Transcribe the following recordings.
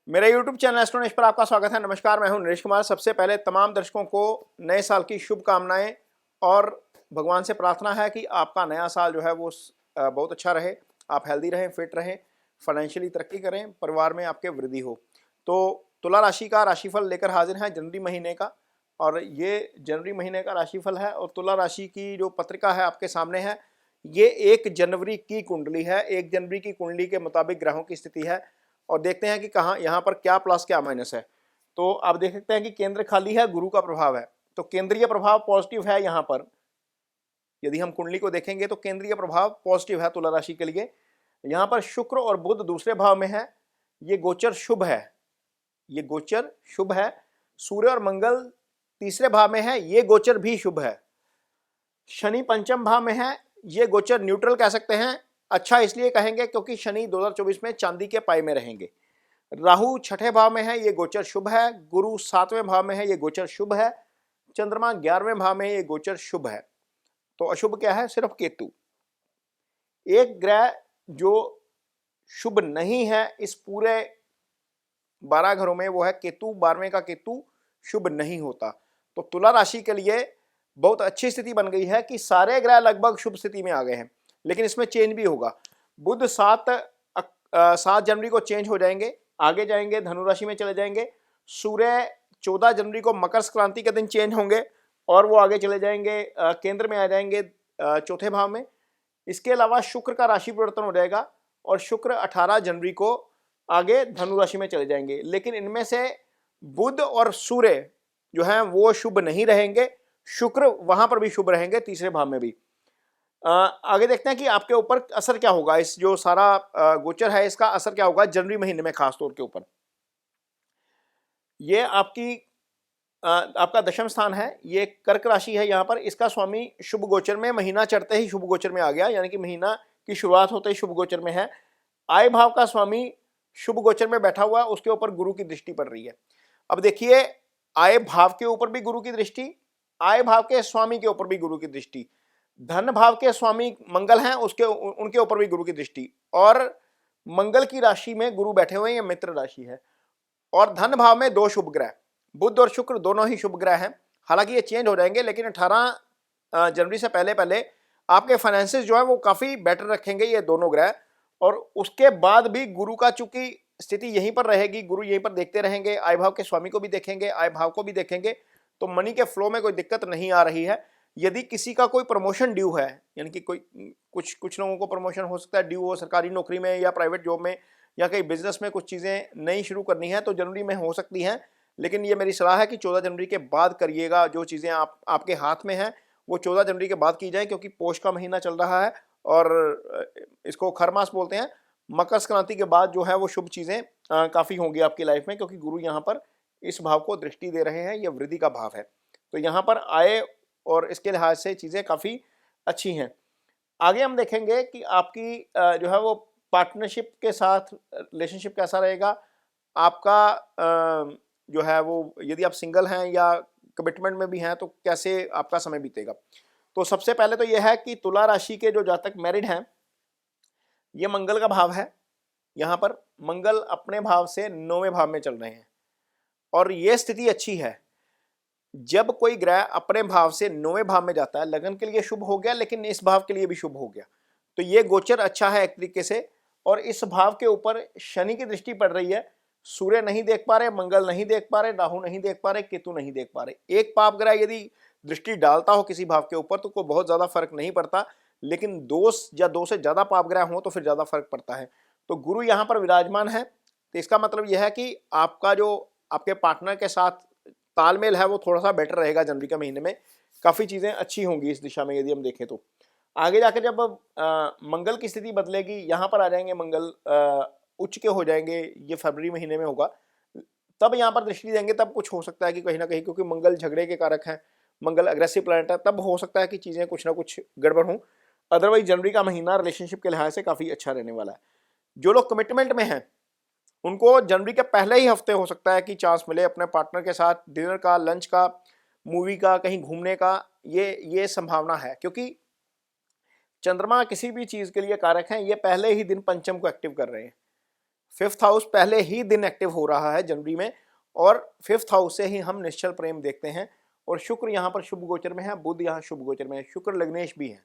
मेरा YouTube channel astronaut पर आपका स्वागत है। नमस्कार, मैं हूं नरेश कुमार। सबसे पहले तमाम दर्शकों को नए साल की शुभकामनाएं और भगवान से प्रार्थना है कि आपका नया साल जो है वो बहुत अच्छा रहे, आप हेल्दी रहें, फिट रहें, फाइनेंशियली तरक्की करें, परिवार में आपके वृद्धि हो। तो तुला राशि का राशिफल लेकर हाजिर हैं जनवरी महीने का, और ये जनवरी महीने का राशिफल है। और तुला राशि की जो पत्रिका है आपके सामने है, ये 1 जनवरी की कुंडली है। 1 जनवरी की कुंडली के मुताबिक ग्रहों की स्थिति है, और देखते हैं कि कहाँ यहाँ पर क्या प्लस क्या माइनस है। तो आप देख सकते हैं कि केंद्र खाली है, गुरु का प्रभाव है, तो केंद्रीय प्रभाव पॉजिटिव है। यहाँ पर यदि हम कुंडली को देखेंगे तो केंद्रीय प्रभाव पॉजिटिव है तुला राशि के लिए। यहाँ पर शुक्र और बुध दूसरे भाव में है, ये गोचर शुभ है, ये गोचर शुभ है। सूर्य और मंगल तीसरे भाव में है, ये गोचर भी शुभ है। शनि पंचम भाव में है, ये गोचर न्यूट्रल कह सकते हैं। अच्छा इसलिए कहेंगे क्योंकि शनि 2024 में चांदी के पाई में रहेंगे। राहु छठे भाव में है, ये गोचर शुभ है। गुरु 7वें भाव में है, ये गोचर शुभ है। चंद्रमा 11वें भाव में है, ये गोचर शुभ है। तो अशुभ क्या है? सिर्फ केतु। एक ग्रह जो शुभ नहीं है इस पूरे 12 घरों में, वो है केतु। 12वें का केतु शुभ नहीं होता। तो तुला राशि के लिए बहुत अच्छी स्थिति बन गई है कि सारे ग्रह लगभग शुभ स्थिति में आ गए हैं, लेकिन इसमें चेंज भी होगा। बुध 7 जनवरी को चेंज हो जाएंगे, आगे जाएंगे, धनु राशि में चले जाएंगे। सूर्य 14 जनवरी को मकर संक्रांति के दिन चेंज होंगे और वो आगे चले जाएंगे, केंद्र में आ जाएंगे, चौथे भाव में। इसके अलावा शुक्र का राशि परिवर्तन हो जाएगा और शुक्र 18 जनवरी को आगे धनु राशि में चले जाएंगे। लेकिन इनमें से बुध और सूर्य जो है वो शुभ नहीं रहेंगे, शुक्र वहां पर भी शुभ रहेंगे, तीसरे भाव में भी। आगे देखते हैं कि आपके ऊपर असर क्या होगा। इस जो सारा गोचर है इसका असर क्या होगा जनवरी महीने में खास तौर के ऊपर। ये आपका दशम स्थान है, ये कर्क राशि है। यहाँ पर इसका स्वामी शुभ गोचर में, महीना चढ़ते ही शुभ गोचर में आ गया, यानी कि महीना की शुरुआत होते ही शुभ गोचर में है। आय भाव का स्वामी शुभ गोचर में बैठा हुआ, उसके ऊपर गुरु की दृष्टि पड़ रही है। अब देखिए, आय भाव के ऊपर भी गुरु की दृष्टि, आय भाव के स्वामी के ऊपर भी गुरु की दृष्टि, धन भाव के स्वामी मंगल हैं उनके ऊपर भी गुरु की दृष्टि, और मंगल की राशि में गुरु बैठे हुए हैं, ये मित्र राशि है। और धन भाव में 2 शुभ ग्रह, बुध और शुक्र दोनों ही शुभ ग्रह हैं। हालांकि ये चेंज हो जाएंगे, लेकिन 18 जनवरी से पहले पहले आपके फाइनेंसेस जो है वो काफी बेटर रखेंगे ये दोनों ग्रह। और उसके बाद भी गुरु का चूंकि स्थिति यहीं पर रहेगी, गुरु यहीं पर देखते रहेंगे, आय भाव के स्वामी को भी देखेंगे, आय भाव को भी देखेंगे, तो मनी के फ्लो में कोई दिक्कत नहीं आ रही है। यदि किसी का कोई प्रमोशन ड्यू है, यानी कि कोई कुछ लोगों को प्रमोशन हो सकता है ड्यू हो, सरकारी नौकरी में या प्राइवेट जॉब में या कहीं बिजनेस में कुछ चीज़ें नई शुरू करनी है, तो जनवरी में हो सकती हैं। लेकिन ये मेरी सलाह है कि 14 जनवरी के बाद करिएगा। जो चीज़ें आपके हाथ में हैं वो 14 जनवरी के बाद की जाए, क्योंकि पौष का महीना चल रहा है और इसको खरमास बोलते हैं। मकर संक्रांति के बाद जो है वो शुभ चीज़ें काफ़ी होंगी आपकी लाइफ में, क्योंकि गुरु यहाँ पर इस भाव को दृष्टि दे रहे हैं, ये वृद्धि का भाव है। तो यहाँ पर आय और इसके लिहाज से चीज़ें काफ़ी अच्छी हैं। आगे हम देखेंगे कि आपकी जो है वो पार्टनरशिप के साथ रिलेशनशिप कैसा रहेगा आपका। जो है वो यदि आप सिंगल हैं या कमिटमेंट में भी हैं तो कैसे आपका समय बीतेगा। तो सबसे पहले तो यह है कि तुला राशि के जो जातक मैरिड हैं, ये मंगल का भाव है। यहाँ पर मंगल अपने भाव से 9वें भाव में चल रहे हैं, और ये स्थिति अच्छी है। जब कोई ग्रह अपने भाव से 9वें भाव में जाता है, लगन के लिए शुभ हो गया, लेकिन इस भाव के लिए भी शुभ हो गया, तो ये गोचर अच्छा है एक तरीके से। और इस भाव के ऊपर शनि की दृष्टि पड़ रही है। सूर्य नहीं देख पा रहे, मंगल नहीं देख पा रहे, राहु नहीं देख पा रहे, केतु नहीं देख पा रहे। एक पाप ग्रह यदि दृष्टि डालता हो किसी भाव के ऊपर तो कोई बहुत ज्यादा फर्क नहीं पड़ता, लेकिन 2 या 2 से ज्यादा पाप ग्रह हो तो फिर ज्यादा फर्क पड़ता है। तो गुरु यहाँ पर विराजमान है, तो इसका मतलब यह है कि आपका जो आपके पार्टनर के साथ तालमेल है वो थोड़ा सा बेटर रहेगा। जनवरी के महीने में काफ़ी चीज़ें अच्छी होंगी इस दिशा में। यदि हम देखें तो आगे जाकर जब मंगल की स्थिति बदलेगी, यहाँ पर आ जाएंगे मंगल, उच्च के हो जाएंगे, ये फरवरी महीने में होगा, तब यहाँ पर दृष्टि देंगे, तब कुछ हो सकता है कि कहीं ना कहीं, क्योंकि मंगल झगड़े के कारक हैं, मंगल अग्रेसिव प्लैनेट है, तब हो सकता है कि चीज़ें कुछ ना कुछ गड़बड़ हों। अदरवाइज जनवरी का महीना रिलेशनशिप के लिहाज से काफ़ी अच्छा रहने वाला है। जो लोग कमिटमेंट में हैं उनको जनवरी के पहले ही हफ्ते हो सकता है कि चांस मिले अपने पार्टनर के साथ डिनर का, लंच का, मूवी का, कहीं घूमने का। ये संभावना है, क्योंकि चंद्रमा किसी भी चीज के लिए कारक हैं। ये पहले ही दिन पंचम को एक्टिव कर रहे हैं। 5th हाउस पहले ही दिन एक्टिव हो रहा है जनवरी में, और 5th हाउस से ही हम निश्चल प्रेम देखते हैं। और शुक्र यहाँ पर शुभ गोचर में है, बुध यहाँ शुभ गोचर में है, शुक्र लग्नेश भी है,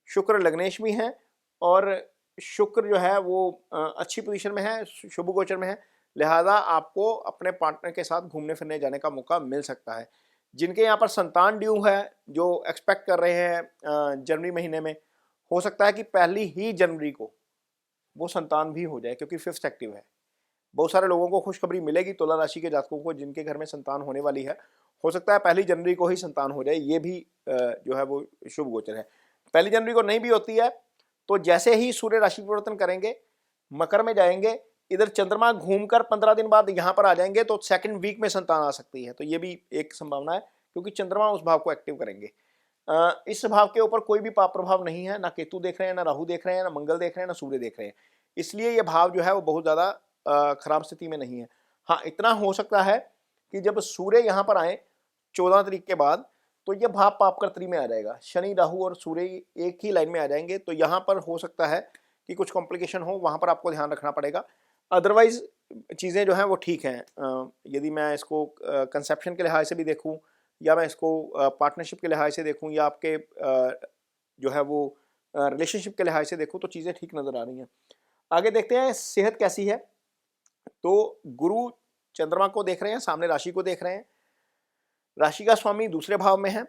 शुक्र लग्नेश भी है, और शुक्र जो है वो अच्छी पोजीशन में है, शुभ गोचर में है। लिहाजा आपको अपने पार्टनर के साथ घूमने फिरने जाने का मौका मिल सकता है। जिनके यहाँ पर संतान ड्यू है, जो एक्सपेक्ट कर रहे हैं जनवरी महीने में, हो सकता है कि पहली ही जनवरी को वो संतान भी हो जाए, क्योंकि 5th एक्टिव है। बहुत सारे लोगों को खुशखबरी मिलेगी, तुला राशि के जातकों को जिनके घर में संतान होने वाली है, हो सकता है पहली जनवरी को ही संतान हो जाए, ये भी जो है वो शुभ गोचर है। पहली जनवरी को नहीं भी होती है तो जैसे ही सूर्य राशि परिवर्तन करेंगे, मकर में जाएंगे, इधर चंद्रमा घूमकर 15 दिन बाद यहाँ पर आ जाएंगे, तो 2nd वीक में संतान आ सकती है। तो ये भी एक संभावना है, क्योंकि चंद्रमा उस भाव को एक्टिव करेंगे। इस भाव के ऊपर कोई भी पाप प्रभाव नहीं है, ना केतु देख रहे हैं, ना राहु देख रहे हैं, ना मंगल देख रहे हैं, ना सूर्य देख रहे हैं, इसलिए ये भाव जो है वो बहुत ज़्यादा खराब स्थिति में नहीं है। हाँ, इतना हो सकता है कि जब सूर्य यहाँ पर आए 14 तारीख के बाद, तो ये भाव पाप कर्त्री में आ जाएगा, शनि राहु और सूर्य एक ही लाइन में आ जाएंगे, तो यहाँ पर हो सकता है कि कुछ कॉम्प्लिकेशन हो, वहाँ पर आपको ध्यान रखना पड़ेगा। अदरवाइज चीज़ें जो हैं वो ठीक हैं। यदि मैं इसको कंसेप्शन के लिहाज से भी देखूँ, या मैं इसको पार्टनरशिप के लिहाज से देखूँ, या आपके जो है वो रिलेशनशिप के लिहाज से देखूँ, तो चीज़ें ठीक नज़र आ रही हैं। आगे देखते हैं सेहत कैसी है। तो गुरु चंद्रमा को देख रहे हैं, सामने राशि को देख रहे हैं, राशि का स्वामी दूसरे भाव में है,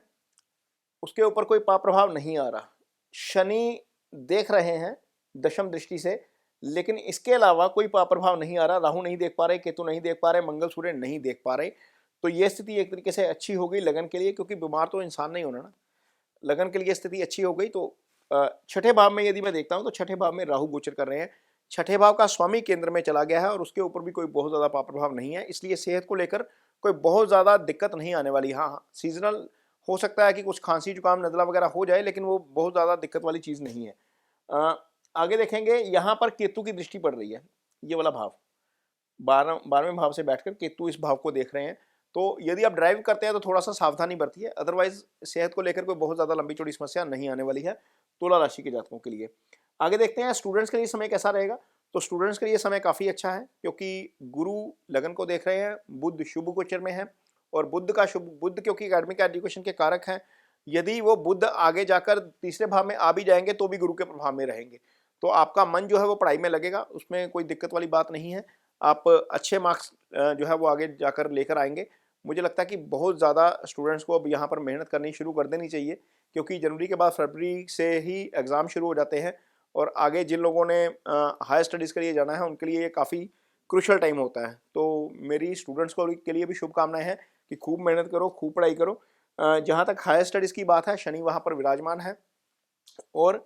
उसके ऊपर कोई पाप प्रभाव नहीं आ रहा। शनि देख रहे हैं दशम दृष्टि से, लेकिन इसके अलावा कोई पाप प्रभाव नहीं आ रहा। राहु नहीं देख पा रहे, केतु नहीं देख पा रहे, मंगल सूर्य नहीं देख पा रहे। तो ये स्थिति एक तरीके से अच्छी हो गई लगन के लिए, क्योंकि बीमार तो इंसान नहीं होना ना, लगन के लिए स्थिति अच्छी हो गई। तो छठे भाव में यदि मैं देखता हूँ, तो छठे भाव में राहु गोचर कर रहे हैं, छठे भाव का स्वामी केंद्र में चला गया है, और उसके ऊपर भी कोई बहुत ज़्यादा पाप प्रभाव नहीं है, इसलिए सेहत को लेकर कोई बहुत ज़्यादा दिक्कत नहीं आने वाली। हाँ, सीजनल हो सकता है कि कुछ खांसी जुकाम नज़ला वगैरह हो जाए, लेकिन वो बहुत ज़्यादा दिक्कत वाली चीज़ नहीं है। आगे देखेंगे, यहाँ पर केतु की दृष्टि पड़ रही है, ये वाला भाव 12वें भाव से बैठकर केतु इस भाव को देख रहे हैं। तो यदि आप ड्राइव करते हैं तो थोड़ा सा सावधानी बरतिए, अदरवाइज सेहत को लेकर कोई बहुत ज़्यादा लंबी चौड़ी समस्या नहीं आने वाली है तुला राशि के जातकों के लिए। आगे देखते हैं स्टूडेंट्स के लिए समय कैसा रहेगा। तो स्टूडेंट्स के लिए समय काफ़ी अच्छा है, क्योंकि गुरु लगन को देख रहे हैं, बुध शुभ गोचर में है, और बुध क्योंकि एकेडमिक एजुकेशन के कारक हैं, यदि वो बुध आगे जाकर तीसरे भाव में आ भी जाएंगे तो भी गुरु के प्रभाव में रहेंगे, तो आपका मन जो है वो पढ़ाई में लगेगा, उसमें कोई दिक्कत वाली बात नहीं है। आप अच्छे मार्क्स जो है वो आगे जाकर लेकर आएंगे। मुझे लगता है कि बहुत ज़्यादा स्टूडेंट्स को अब यहाँ पर मेहनत करनी शुरू कर देनी चाहिए, क्योंकि जनवरी के बाद फरवरी से ही एग्ज़ाम शुरू हो जाते हैं, और आगे जिन लोगों ने हायर स्टडीज़ के लिए जाना है उनके लिए ये काफ़ी क्रूशल टाइम होता है। तो मेरी स्टूडेंट्स को के लिए भी शुभकामनाएं हैं कि खूब मेहनत करो, खूब पढ़ाई करो। जहाँ तक हायर स्टडीज़ की बात है, शनि वहाँ पर विराजमान है, और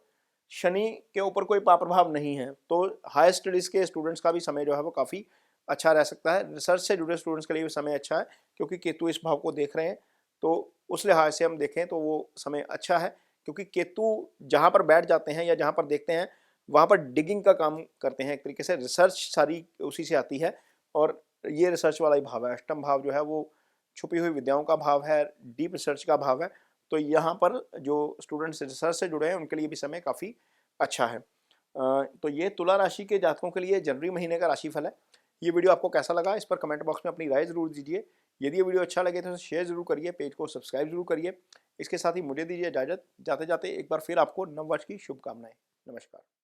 शनि के ऊपर कोई पाप प्रभाव नहीं है, तो हायर स्टडीज़ के स्टूडेंट्स का भी समय जो है वो काफ़ी अच्छा रह सकता है। रिसर्च से जुड़े स्टूडेंट्स के लिए भी समय अच्छा है, क्योंकि केतु इस भाव को देख रहे हैं, तो उस लिहाज से हम देखें तो वो समय अच्छा है, क्योंकि केतु जहाँ पर बैठ जाते हैं या जहाँ पर देखते हैं वहाँ पर डिगिंग का काम करते हैं, एक तरीके से रिसर्च सारी उसी से आती है, और ये रिसर्च वाला ही भाव है। अष्टम भाव जो है वो छुपी हुई विद्याओं का भाव है, डीप रिसर्च का भाव है, तो यहाँ पर जो स्टूडेंट्स रिसर्च से जुड़े हैं उनके लिए भी समय काफ़ी अच्छा है। तो ये तुला राशि के जातकों के लिए जनवरी महीने का राशिफल है। ये वीडियो आपको कैसा लगा, इस पर कमेंट बॉक्स में अपनी राय ज़रूर दीजिए। यदि ये वीडियो अच्छा लगे तो शेयर ज़रूर करिए, पेज को सब्सक्राइब जरूर करिए। इसके साथ ही मुझे दीजिए इजाज़त, जाते जाते एक बार फिर आपको नववर्ष की शुभकामनाएं। नमस्कार।